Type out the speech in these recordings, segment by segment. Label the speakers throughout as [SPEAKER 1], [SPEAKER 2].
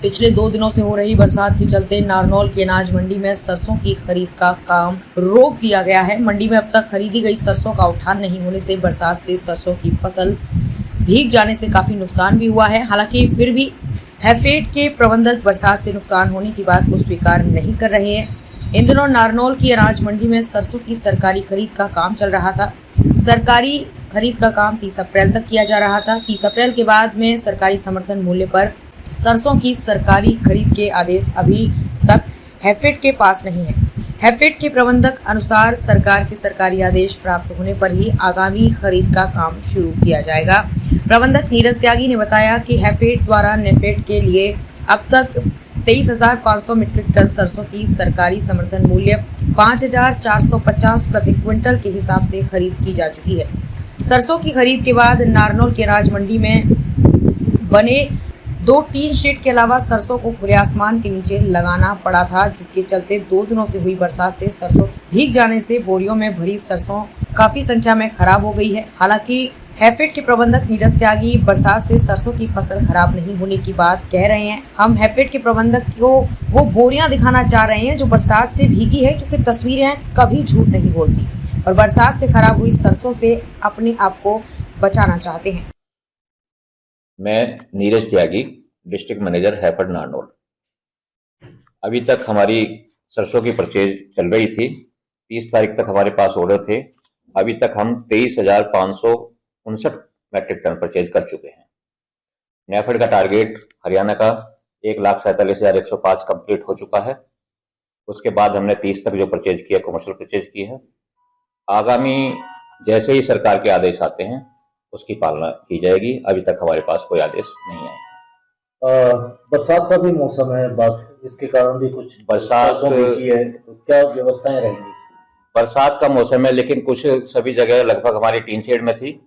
[SPEAKER 1] पिछले 2 दिनों से हो रही बरसात के चलते नारनौल की अनाज मंडी में सरसों की खरीद का काम रोक दिया गया है। मंडी में अब तक खरीदी गई सरसों का उठान नहीं होने से बरसात से सरसों की फसल भीग जाने से काफी नुकसान भी हुआ है। हालांकि फिर भी हैफेड के प्रबंधक बरसात से नुकसान होने की बात को स्वीकार नहीं कर रहे हैं। इन दिनों नारनौल की अनाज मंडी में सरसों की सरकारी खरीद का काम चल रहा था। सरकारी खरीद का काम 30 अप्रैल तक किया जा रहा था। 30 अप्रैल के बाद में सरकारी समर्थन मूल्य पर सरसों की सरकारी खरीद के आदेश अभी तक हैफेड के पास नहीं है। हैफेड के प्रबंधक अनुसार सरकार के सरकारी आदेश प्राप्त होने पर ही आगामी खरीद का काम शुरू किया जाएगा। प्रबंधक नीरज त्यागी ने बताया कि हैफेड द्वारा नेफेड के लिए अब तक 23,500 मीट्रिक टन सरसों की सरकारी समर्थन मूल्य 5,450 प्रति क्विंटल के हिसाब से खरीद की जा चुकी है। सरसों की खरीद के बाद नारनौल के अनाज मंडी में बने 2 टीन शेड के अलावा सरसों को खुले आसमान के नीचे लगाना पड़ा था, जिसके चलते 2 दिनों से हुई बरसात से सरसों भीग जाने से बोरियों में भरी सरसों काफी संख्या में खराब हो गई है। हालांकि हैफेड के प्रबंधक नीरज त्यागी बरसात से सरसों की फसल खराब नहीं होने की बात कह रहे हैं। हम हैफेड के प्रबंधक को वो बोरियां दिखाना चाह रहे हैं जो बरसात से भीगी है, क्योंकि तस्वीरें कभी झूठ नहीं बोलती और बरसात से खराब हुई सरसों से अपने आप को बचाना चाहते हैं।
[SPEAKER 2] मैं नीरज त्यागी, डिस्ट्रिक्ट मैनेजर हैफेड नारनौल। अभी तक हमारी सरसों की परचेज चल रही थी। 30 तारीख तक हमारे पास ऑर्डर थे। अभी तक हम 23,559 मैट्रिक टन परचेज कर चुके हैं। नेफेड का टारगेट हरियाणा का 1,47,105 कंप्लीट हो चुका है। उसके बाद हमने 30 तक जो परचेज किया, कमर्शियल परचेज की है। आगामी जैसे ही सरकार के आदेश आते हैं उसकी पालना की जाएगी। अभी तक हमारे पास कोई आदेश नहीं आए।
[SPEAKER 3] बरसात का भी मौसम है, इसके कारण भी कुछ
[SPEAKER 2] बरसात
[SPEAKER 3] की है, तो क्या व्यवस्थाएं रहेंगी?
[SPEAKER 2] बरसात का मौसम है, लेकिन कुछ सभी जगह लगभग हमारी टीन शेड में थी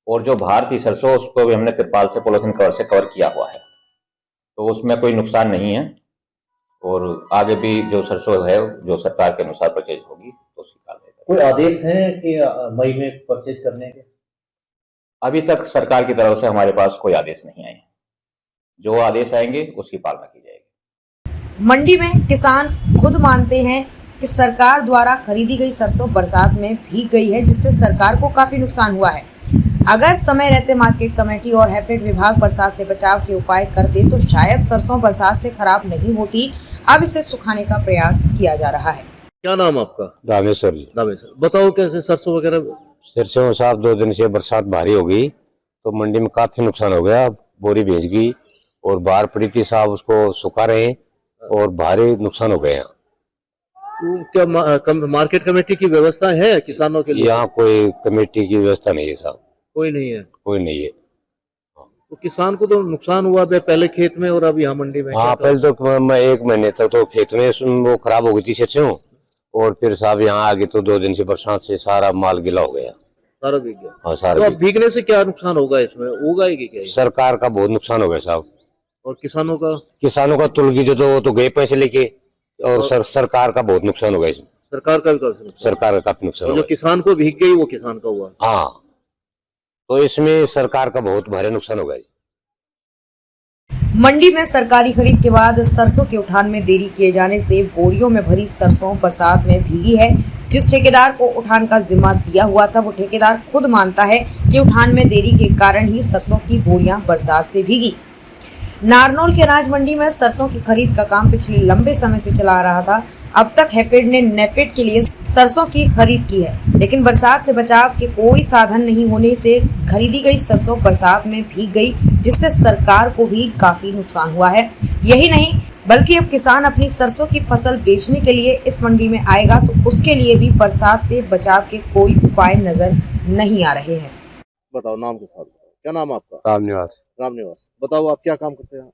[SPEAKER 2] और जो बाहर थी सरसों उसको भी हमने तिरपाल से, पॉलिथीन कवर से कवर किया हुआ है, तो उसमें कोई नुकसान नहीं है। और आगे भी जो सरसों है जो सरकार के अनुसार परचेज होगी तो उसकी कार्रवाई।
[SPEAKER 3] कोई आदेश है कि मई में परचेज करने के?
[SPEAKER 2] अभी तक सरकार की तरफ से हमारे पास कोई आदेश नहीं आए। जो आदेश आएंगे उसकी पालना की जाएगी।
[SPEAKER 1] मंडी में किसान खुद मानते हैं कि सरकार द्वारा खरीदी गई सरसों बरसात में भीग गई है, जिससे सरकार को काफी नुकसान हुआ है। अगर समय रहते मार्केट कमेटी और हैफेड विभाग बरसात से बचाव के उपाय करते तो शायद सरसों बरसात से खराब नहीं होती। अब इसे सुखाने का प्रयास किया जा रहा है।
[SPEAKER 4] क्या नाम आपका?
[SPEAKER 5] रामेश्वर जी।
[SPEAKER 4] रामेश्वर, बताओ कैसे सरसों वगैरह?
[SPEAKER 5] सरसों साहब 2 दिन से बरसात भारी हो गई तो मंडी में काफी नुकसान हो गया। बोरी भेज गई और बाहर पड़ी थी साहब, उसको सुखा रहे हैं और भारी नुकसान हो गए हैं।
[SPEAKER 4] क्या मार्केट कमेटी की व्यवस्था है किसानों के लिए?
[SPEAKER 5] यहाँ कोई कमेटी की व्यवस्था नहीं है साहब।
[SPEAKER 4] कोई नहीं है?
[SPEAKER 5] कोई नहीं है।
[SPEAKER 4] तो किसान को तो नुकसान हुआ पहले खेत में और अब यहाँ मंडी में।
[SPEAKER 5] हाँ, पहले तो 1 महीने तक तो खेत में वो खराब हो गई थी सरसों, और फिर साहब यहाँ आगे तो 2 दिन से बरसात से सारा माल गिला हो गया,
[SPEAKER 4] सारा भीग गया।
[SPEAKER 5] हाँ सारा।
[SPEAKER 4] तो अब भीगने से क्या नुकसान होगा? इसमें होगा ही क्या?
[SPEAKER 5] सरकार का बहुत नुकसान हो गया साहब।
[SPEAKER 4] और किसानों का?
[SPEAKER 5] किसानों का तुलगी जो तो वो तो गए पैसे लेके, और सरकार का बहुत नुकसान हो गया इसमें।
[SPEAKER 4] सरकार का भी काफी?
[SPEAKER 5] सरकार का काफी नुकसान हो
[SPEAKER 4] जो
[SPEAKER 5] गया।
[SPEAKER 4] किसान को भीग गई वो किसान का हुआ।
[SPEAKER 5] हाँ, तो इसमें सरकार का बहुत भारी नुकसान हो गया।
[SPEAKER 1] मंडी में सरकारी खरीद के बाद सरसों के उठान में देरी किए जाने से बोरियों में भरी सरसों बरसात में भीगी है। जिस ठेकेदार को उठान का जिम्मा दिया हुआ था वो ठेकेदार खुद मानता है कि उठान में देरी के कारण ही सरसों की बोरियां बरसात से भीगी। नारनौल के अनाज मंडी में सरसों की खरीद का काम पिछले लंबे समय से चला आ रहा था। अब तक हैफेड ने नेफेड के लिए सरसों की खरीद की है, लेकिन बरसात से बचाव के कोई साधन नहीं होने से खरीदी गई सरसों बरसात में भीग गई, जिससे सरकार को भी काफी नुकसान हुआ है। यही नहीं बल्कि अब किसान अपनी सरसों की फसल बेचने के लिए इस मंडी में आएगा तो उसके लिए भी बरसात से बचाव के कोई उपाय नजर नहीं आ रहे हैं।
[SPEAKER 4] बताओ नाम के साथ। क्या नाम आपका?
[SPEAKER 5] रामनिवास।
[SPEAKER 4] रामनिवास, बताओ आप क्या काम करते हैं?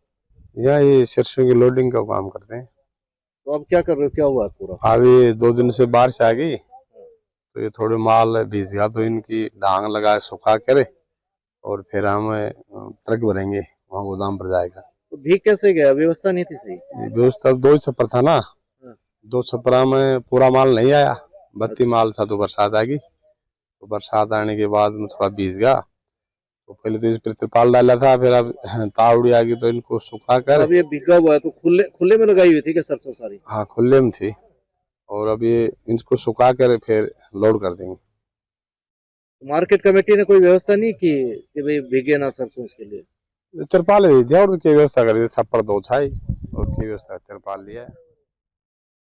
[SPEAKER 5] यहाँ ये सरसों की लोडिंग का काम करते हैं।
[SPEAKER 4] तो अब क्या कर रहे हो? क्या हुआ है पूरा?
[SPEAKER 5] अभी 2 दिन से बारिश आ गई तो ये थोड़े माल भीज गया, तो इनकी डांग लगा सुखा कर और फिर हम ट्रक भरेंगे, वहाँ गोदाम पर जाएगा।
[SPEAKER 4] तो भीग कैसे गया? व्यवस्था नहीं थी सही?
[SPEAKER 5] व्यवस्था 2 छप्पर था ना, 2 छप्परा में पूरा माल नहीं आया, 32 माल था। तो बरसात आ गई, तो बरसात आने के बाद में थोड़ा भीज गया,
[SPEAKER 6] तो पहले तो इस पर तिरपाल डाला था, फिर अब तावड़ी आ गई तो इनको सुखा कर,
[SPEAKER 4] अब ये भीगा हुआ है तो खुले खुले में लगाई हुई थी क्या सरसों सारी?
[SPEAKER 6] हाँ खुले में थी, और अब ये इनको सुखा कर फिर लोड कर देंगे।
[SPEAKER 4] मार्केट कमेटी ने कोई व्यवस्था नहीं की कि भाई भीगे ना सरसों इसके लिए?
[SPEAKER 6] तिरपाल दे दिया और की व्यवस्था कर दी, छप्पर दो छाई और की व्यवस्था तिरपाल लिया है।